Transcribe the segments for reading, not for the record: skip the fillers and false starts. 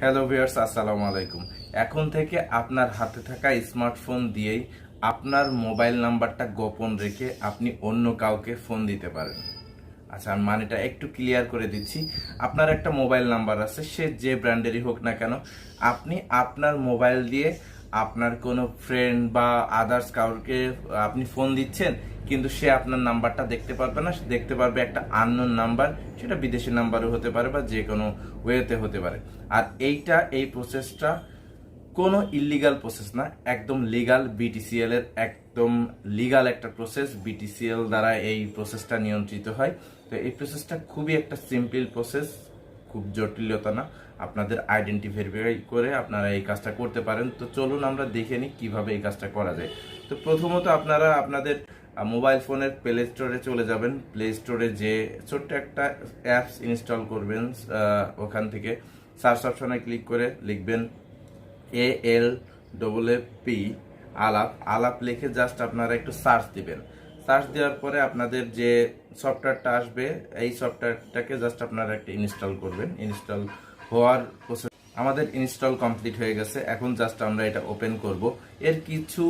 Hello viewers, আসসালামু আলাইকুম। এখন থেকে আপনার হাতে থাকা স্মার্টফোন দিয়েই আপনার মোবাইল নাম্বারটা গোপন রেখে আপনি অন্য কাউকে ফোন দিতে পারেন। আচ্ছা, আমি মানেটা একটু ক্লিয়ার করে দিচ্ছি। আপনার একটা মোবাইল নাম্বার আছে, সে যে ব্র্যান্ডেরই হোক না কেন, আপনি আপনার মোবাইল দিয়ে আপনার কোনো ফ্রেন্ড বা আদার্স কাউকে আপনি ফোন দিচ্ছেন, কিন্তু সে আপনার নাম্বারটা দেখতে পারবে না। সে দেখতে পারবে একটা আননোন নাম্বার, সেটা বিদেশি নাম্বারও হতে পারে বা যে কোনো ওয়েতে হতে পারে। আর এই প্রসেসটা কোনো ইলিগাল প্রসেস না, একদম লিগাল। বিটিসিএল এর একদম লিগাল একটা প্রসেস, বিটিসিএল দ্বারা এই প্রসেসটা নিয়ন্ত্রিত হয়। তো এই প্রসেসটা খুবই একটা সিম্পল প্রসেস, খুব জটিলতা না। আপনাদের আইডেন্টি ভেরিফাই করে আপনারা এই কাজটা করতে পারেন। তো চলুন আমরা দেখে নিই কিভাবে এই কাজটা করা যায়। তো প্রথমত আপনারা আপনাদের মোবাইল ফোনের প্লে স্টোরে চলে যাবেন। প্লে স্টোরে যে ছোট্ট একটা অ্যাপস ইনস্টল করবেন, ওখান থেকে সার্চ অপশনে ক্লিক করে লিখবেন ALAAP আলাপ। আলাপ লিখে জাস্ট আপনারা একটু সার্চ দিবেন। সার্চ দেওয়ার পরে আপনাদের যে সফটওয়্যারটা আসবে, এই সফটওয়্যারটাকে জাস্ট আপনারা একটা ইনস্টল করবেন। ইনস্টল হওয়ার প্রসেস আমাদের ইনস্টল কমপ্লিট হয়ে গেছে। এখন জাস্ট আমরা এটা ওপেন করব। এর কিছু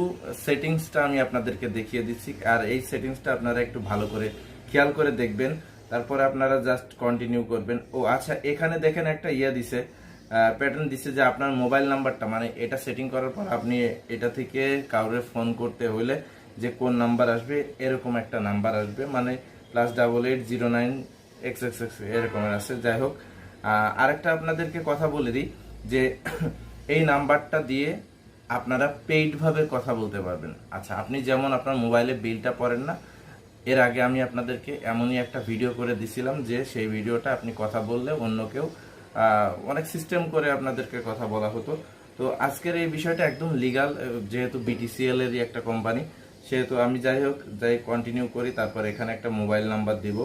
সেটিংসটা আমি আপনাদেরকে দেখিয়ে দিচ্ছি, আর এই সেটিংসটা আপনারা একটু ভালো করে খেয়াল করে দেখবেন। তারপরে আপনারা জাস্ট কন্টিনিউ করবেন। ও আচ্ছা, এখানে দেখেন একটা দিছে, প্যাটার্ন দিছে যে আপনার মোবাইল নাম্বারটা, মানে এটা সেটিং করার পর আপনি এটা থেকে কাউরে ফোন করতে হলে যে কোন নাম্বার আসবে, এরকম একটা নাম্বার আসবে, মানে +8809XX এরকমের আছে। যাই হোক, আরেকটা আপনাদেরকে কথা বলে দিই যে এই নাম্বারটা দিয়ে আপনারা পেইডভাবে কথা বলতে পারবেন। আচ্ছা, আপনি যেমন আপনার মোবাইলে বিলটা পড়েন না, এর আগে আমি আপনাদেরকে এমনই একটা ভিডিও করে দিছিলাম যে সেই ভিডিওটা আপনি কথা বললে অন্য কেউ অনেক সিস্টেম করে আপনাদেরকে কথা বলা হতো। তো আজকের এই বিষয়টা একদম লিগাল, যেহেতু বিটিসিএল এরই একটা কোম্পানি, সেহেতু আমি যাই কন্টিনিউ করি। তারপর এখানে একটা মোবাইল নাম্বার দিব।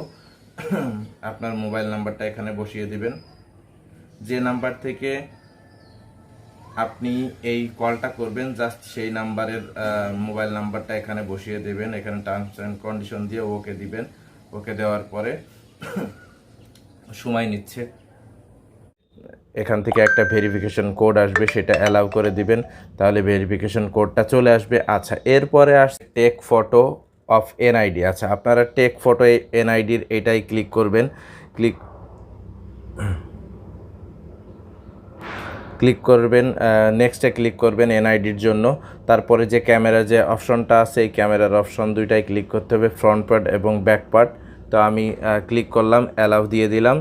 আপনার মোবাইল নাম্বারটা এখানে বসিয়ে দিবেন। যে নাম্বার থেকে আপনি এই কলটা করবেন, জাস্ট সেই নাম্বারের মোবাইল নাম্বারটা এখানে বসিয়ে দেবেন। এখানে টার্মস অ্যান্ড কন্ডিশন দিয়ে ওকে দিবেন। ওকে দেওয়ার পরে সময় নিচ্ছে, এখান থেকে একটা ভেরিফিকেশন কোড আসবে, সেটা অ্যালাউ করে দিবেন। তাহলে ভেরিফিকেশন কোডটা চলে আসবে। আচ্ছা, এরপরে আসছে টেক ফটো অফ এনআইডি। আচ্ছা, আপনারা টেক ফটো এনআইডির এটাই ক্লিক করবেন। ক্লিক করবেন, নেক্সটে ক্লিক করবেন এনআইডির জন্য। তারপরে যে ক্যামেরা যে অপশনটা আছে, এই ক্যামেরার অপশন দুইটাই ক্লিক করতে হবে, ফ্রন্ট পার্ট এবং ব্যাক পার্ট। তো আমি ক্লিক করলাম, অ্যালাউ দিয়ে দিলাম।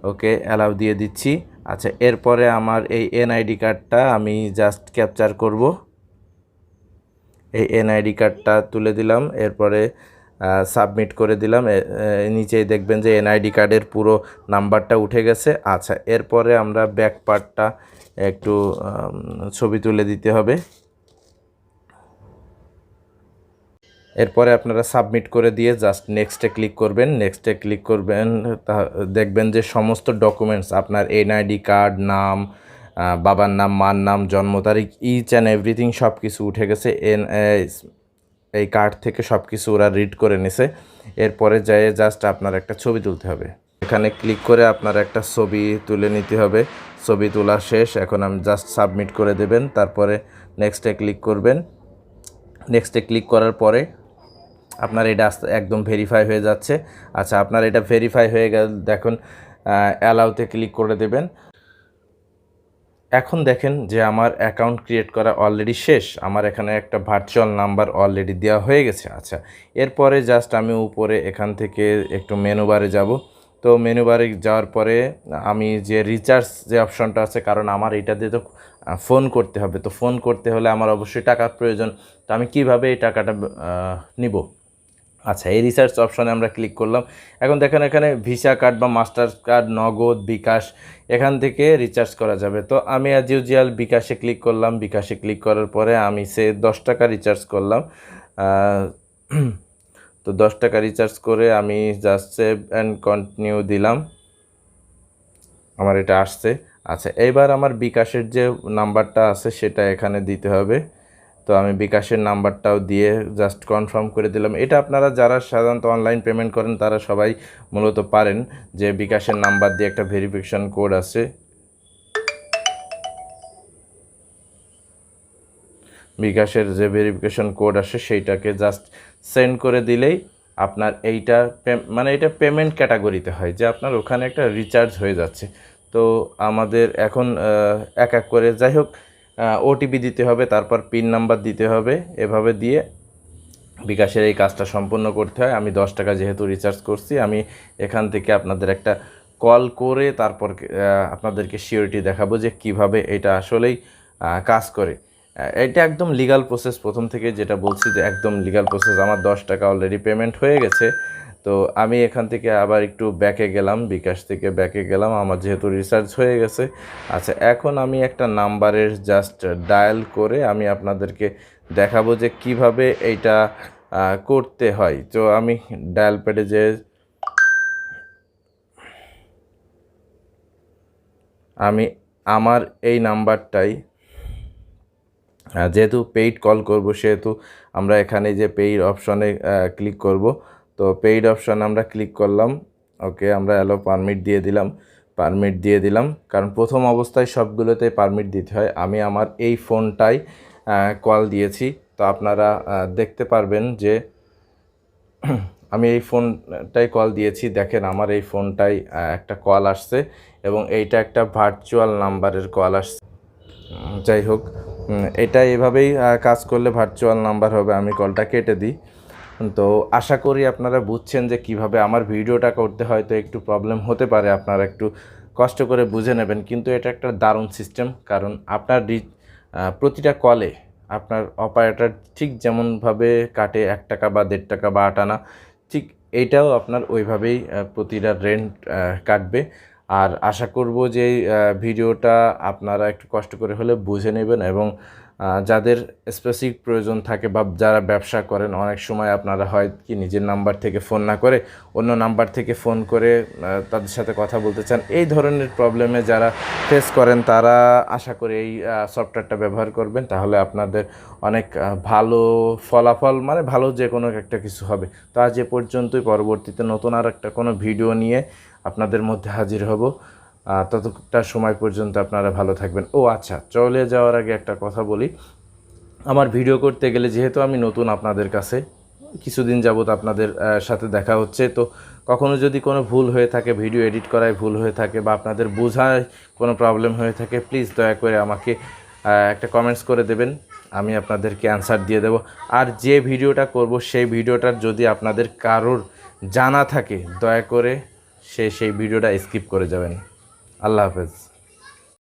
ওকে, অ্যালাউ দিয়ে দিচ্ছি। আচ্ছা, এরপরে আমার এই এনআইডি কার্ডটা আমি জাস্ট ক্যাপচার করব। এই এনআইডি কার্ডটা তুলে দিলাম, এরপরে সাবমিট করে দিলাম। নিচেই দেখবেন যে এনআইডি কার্ডের পুরো নাম্বারটা উঠে গেছে। আচ্ছা, এরপরে আমরা ব্যাক পার্টটা একটু ছবি তুলে দিতে হবে। এরপরে আপনারা সাবমিট করে দিয়ে জাস্ট নেক্সটে ক্লিক করবেন। নেক্সটে ক্লিক করবেন, দেখবেন যে সমস্ত ডকুমেন্টস, আপনার এনআইডি কার্ড, নাম, বাবার নাম, মার নাম, জন্ম তারিখ, ইচ অ্যান্ড এভরিথিং সব কিছু উঠে গেছে। এই কার্ড থেকে সব কিছু ওরা রিড করে নিছে। এরপরে যেয়ে জাস্ট আপনার একটা ছবি তুলতে হবে। এখানে ক্লিক করে আপনার একটা ছবি তুলে নিতে হবে। ছবি তোলা শেষ, এখন আমি জাস্ট সাবমিট করে দেবেন। তারপরে নেক্সটে ক্লিক করবেন। নেক্সটে ক্লিক করার পরে আপনার এটা একদম ভেরিফাই হয়ে যাচ্ছে। আচ্ছা, আপনার এটা ভেরিফাই হয়ে গেল, দেখুন অ্যালাউতে ক্লিক করে দেবেন। এখন দেখেন যে আমার অ্যাকাউন্ট ক্রিয়েট করা অলরেডি শেষ। আমার এখানে একটা ভার্চুয়াল নাম্বার অলরেডি দেওয়া হয়ে গেছে। আচ্ছা, এরপরে জাস্ট আমি উপরে এখান থেকে একটু মেনু বারে যাব। তো মেনু বারে যাওয়ার পরে আমি যে রিচার্জ যে অপশনটা আছে, কারণ আমার এটা দিয়ে তো ফোন করতে হবে, তো ফোন করতে হলে আমার অবশ্যই টাকার প্রয়োজন। তো আমি কিভাবে এই টাকাটা নিব? আচ্ছা, এই রিসার্চ অপশানে আমরা ক্লিক করলাম। এখন দেখেন এখানে ভিসা কার্ড বা মাস্টার কার্ড, নগদ, বিকাশ, এখান থেকে রিচার্জ করা যাবে। তো আমি অ্যাজ ইউজুয়াল বিকাশে ক্লিক করলাম। বিকাশে ক্লিক করার পরে আমি 10 টাকা রিচার্জ করলাম। তো 10 টাকা রিচার্জ করে আমি জাস্ট সেভ অ্যান্ড কন্টিনিউ দিলাম। আমার এটা আসছে। আচ্ছা, এইবার আমার বিকাশের যে নাম্বারটা আছে সেটা এখানে দিতে হবে। তো আমি বিকাশের নাম্বারটাও দিয়ে জাস্ট কনফার্ম করে দিলাম। এটা আপনারা যারা সাধারণত অনলাইন পেমেন্ট করেন তারা সবাই মূলত পারেন, যে বিকাশের নাম্বার দিয়ে একটা ভেরিফিকেশন কোড আছে, বিকাশের যে ভেরিফিকেশন কোড আসে সেইটাকে জাস্ট সেন্ড করে দিলেই আপনার এইটা মানে এটা পেমেন্ট ক্যাটাগরিতে হয় যে আপনার ওখানে একটা রিচার্জ হয়ে যাচ্ছে। তো আমাদের এখন এক এক করে যাই হোক ওটিপি দিতে হবে, তারপর পিন নাম্বার দিতে হবে, এভাবে দিয়ে বিকাশের এই কাজটা সম্পূর্ণ করতে হয়। আমি 10 টাকা যেহেতু রিচার্জ করছি, আমি এখান থেকে আপনাদের একটা কল করে তারপর আপনাদেরকে সিওরিটি দেখাবো যে কিভাবে এটা আসলেই কাজ করে। এটা একদম লিগ্যাল প্রসেস, প্রথম থেকে যেটা বলছি যে একদম লিগ্যাল প্রসেস। আমার 10 টাকা অলরেডি পেমেন্ট হয়ে গেছে। তো আমি এখান থেকে আবার একটু ব্যাকে গেলাম, বিকাশ থেকে ব্যাকে গেলাম, আমার যেহেতু রিচার্জ হয়ে গেছে। আচ্ছা, এখন আমি একটা নাম্বারের জাস্ট ডায়াল করে আমি আপনাদেরকে দেখাবো যে কিভাবে এইটা করতে হয়। তো আমি ডায়াল প্যাডে যে আমি আমার এই নাম্বারটাই যেহেতু পেইড কল করব সেহেতু আমরা এখানে যে পেইড অপশনে ক্লিক করব। তো পেইড অপশন আমরা ক্লিক করলাম, ওকে আমরা অ্যালো পারমিট দিয়ে দিলাম, কারণ প্রথম অবস্থায় সবগুলোতে পারমিট দিতে হয়। আমি আমার এই ফোনটাই কল দিয়েছি, তো আপনারা দেখতে পারবেন যে আমি এই ফোনটাই কল দিয়েছি। দেখেন আমার এই ফোনটাই একটা কল আসছে এবং এইটা একটা ভার্চুয়াল নাম্বারের কল আসছে। যাই হোক, এটা এভাবেই কাজ করলে ভার্চুয়াল নাম্বার হবে। আমি কলটা কেটে দিই। তো আশা করি আপনারা বুঝছেন যে কিভাবে আমার ভিডিওটা করতে হয়তো একটু প্রবলেম হতে পারে, আপনারা একটু কষ্ট করে বুঝে নেবেন, কিন্তু এটা একটা দারুণ সিস্টেম। কারণ আপনার প্রতিটা কলে আপনার অপারেটর ঠিক যেমনভাবে কাটে 1 টাকা বা 1.5 টাকা বা 8 আনা, ঠিক এইটাও আপনার ওইভাবেই প্রতিটা রেন্ট কাটবে। আর আশা করব যে ভিডিওটা আপনারা একটু কষ্ট করে হলে বুঝে নেবেন এবং যাদের স্পেসিফিক প্রয়োজন থাকে বা যারা ব্যবসা করেন, অনেক সময় আপনারা হয় কি নিজের নাম্বার থেকে ফোন না করে অন্য নাম্বার থেকে ফোন করে তাদের সাথে কথা বলতে চান, এই ধরনের প্রবলেমে যারা ফেস করেন তারা আশা করি এই সফটওয়্যারটা ব্যবহার করবেন, তাহলে আপনাদের অনেক ভালো ফলাফল, মানে ভালো যে কোনো একটা কিছু হবে। তো আজ এ পর্যন্তই, পরবর্তীতে নতুন আর একটা কোনো ভিডিও নিয়ে আপনাদের মধ্যে হাজির হব। ততটা সময় পর্যন্ত আপনারা ভালো থাকবেন। ও আচ্ছা, চলে যাওয়ার আগে একটা কথা বলি, আমার ভিডিও করতে গেলে যেহেতু আমি নতুন আপনাদের কাছে, কিছুদিন যাবত আপনাদের সাথে দেখা হচ্ছে, তো কখনো যদি কোনো ভুল হয়ে থাকে, ভিডিও এডিট করায় ভুল হয়ে থাকে বা আপনাদের বোঝায় কোনো প্রবলেম হয়ে থাকে, প্লিজ দয়া করে আমাকে একটা কমেন্টস করে দেবেন, আমি আপনাদেরকে অ্যান্সার দিয়ে দেব। আর যে ভিডিওটা করব সেই ভিডিওটার যদি আপনাদের কারোর জানা থাকে, দয়া করে সেই ভিডিওটা স্কিপ করে যাবেন। আল্লাহ হাফেজ।